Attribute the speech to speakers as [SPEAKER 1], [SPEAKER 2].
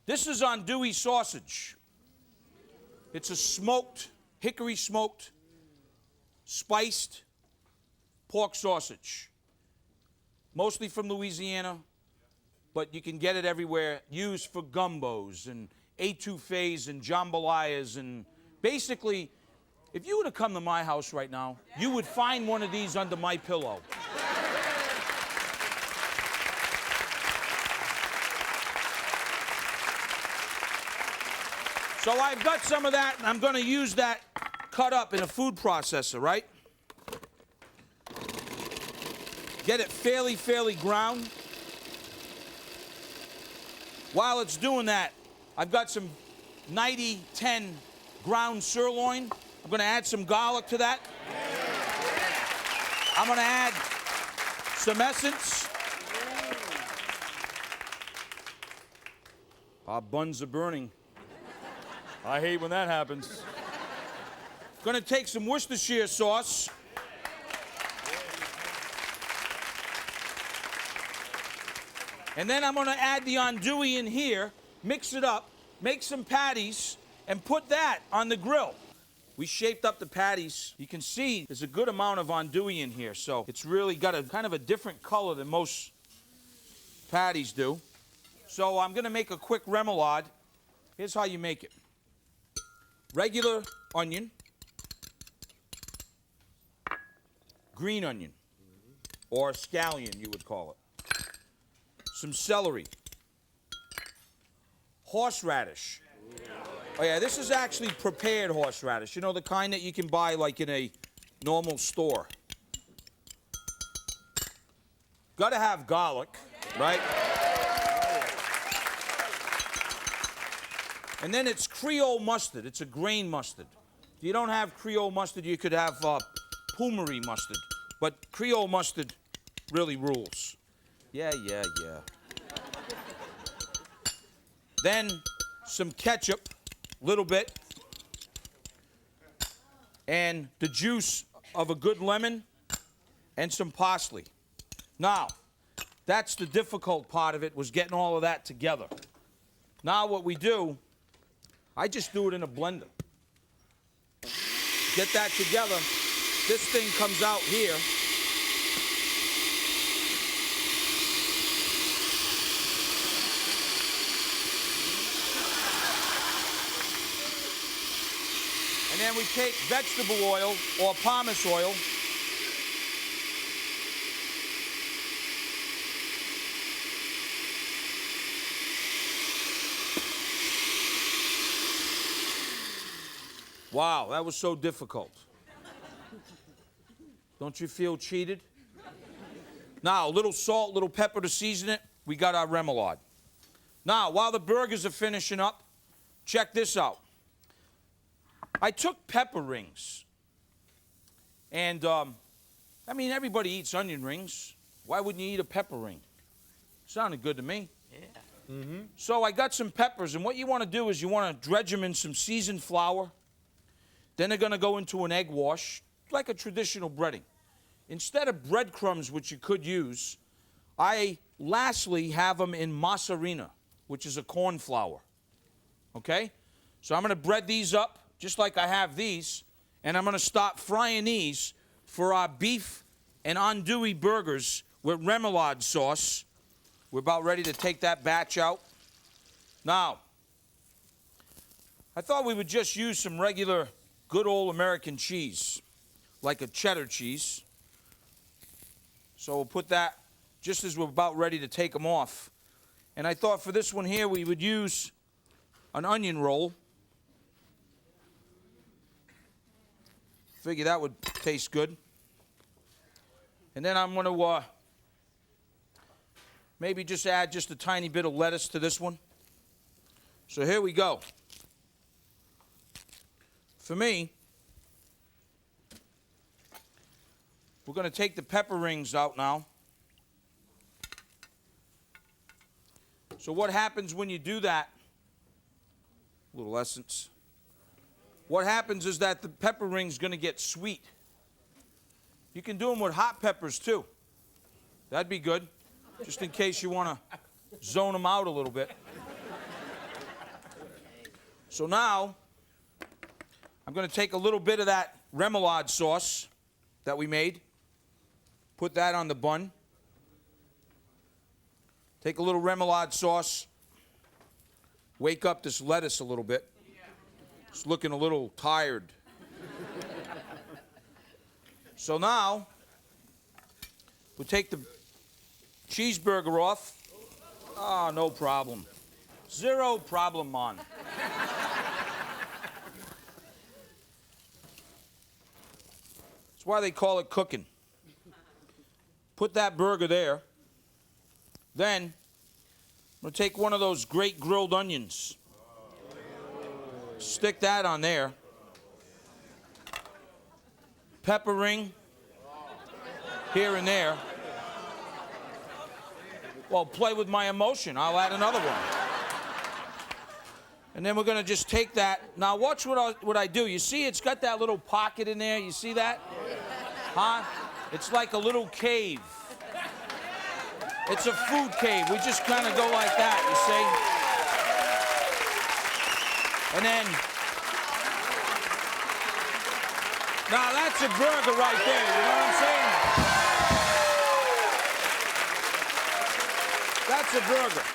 [SPEAKER 1] This is Andouille sausage. It's a smoked, hickory smoked, spiced pork sausage. Mostly from Louisiana, but you can get it everywhere. Used for gumbos and etouffees and jambalayas, and basically, if you were to come to my house right now, you would find one of these under my pillow. So I've got some of that, and I'm going to use that cut up in a food processor, right? Get it fairly ground. While it's doing that, I've got some 90-10 ground sirloin. I'm going to add some garlic to that. I'm going to add some essence. Our buns are burning. I hate when that happens. Going to take some Worcestershire sauce. And then I'm going to add the andouille in here, mix it up, make some patties, and put that on the grill. We shaped up the patties. You can see there's a good amount of andouille in here, so it's really got a kind of a different color than most patties do. So I'm going to make a quick remoulade. Here's how you make it. Regular onion, green onion, or scallion, you would call it. Some celery, horseradish. Oh yeah, this is actually prepared horseradish. You know, the kind that you can buy like in a normal store. Gotta have garlic, right? And then it's Creole mustard. It's a grain mustard. If you don't have Creole mustard, you could have Poomery mustard. But Creole mustard really rules. Yeah. Then some ketchup, little bit, and the juice of a good lemon, and some parsley. Now, that's the difficult part of it, was getting all of that together. Now what we do, I just do it in a blender. Get that together. This thing comes out here. And then we take vegetable oil or pomace oil. Wow, that was so difficult. Don't you feel cheated? Now, a little salt, little pepper to season it. We got our remoulade. Now, while the burgers are finishing up, check this out. I took pepper rings. And, I mean, everybody eats onion rings. Why wouldn't you eat a pepper ring? Sounded good to me. Yeah. Mm-hmm. So I got some peppers, and what you want to do is you want to dredge them in some seasoned flour. Then they're going to go into an egg wash, like a traditional breading. Instead of breadcrumbs, which you could use, I lastly have them in mazzarina, which is a corn flour. Okay? So I'm going to bread these up, just like I have these, and I'm going to start frying these for our beef and andouille burgers with remoulade sauce. We're about ready to take that batch out. Now, I thought we would just use some regular good old American cheese, like a cheddar cheese. So we'll put that just as we're about ready to take them off. And I thought for this one here we would use an onion roll. Figure that would taste good. And then I'm going to maybe just add just a tiny bit of lettuce to this one. So here we go. For me, we're going to take the pepper rings out now. So what happens when you do that? A little essence. What happens is that the pepper ring's going to get sweet. You can do them with hot peppers too. That'd be good, just in case you want to zone them out a little bit. So now, I'm going to take a little bit of that remoulade sauce that we made, put that on the bun. Take a little remoulade sauce, wake up this lettuce a little bit. It's looking a little tired. So now, we'll take the cheeseburger off. Oh, no problem. Zero problem, man. That's why they call it cooking. Put that burger there. Then, I'm going to take one of those great grilled onions. Stick that on there. Pepper ring here and there. Well, play with my emotion. I'll add another one. And then we're going to just take that. Now, watch what I do. You see it's got that little pocket in there? You see that? Huh? It's like a little cave. It's a food cave. We just kind of go like that, you see? And then, now that's a burger right there, you know what I'm saying? That's a burger.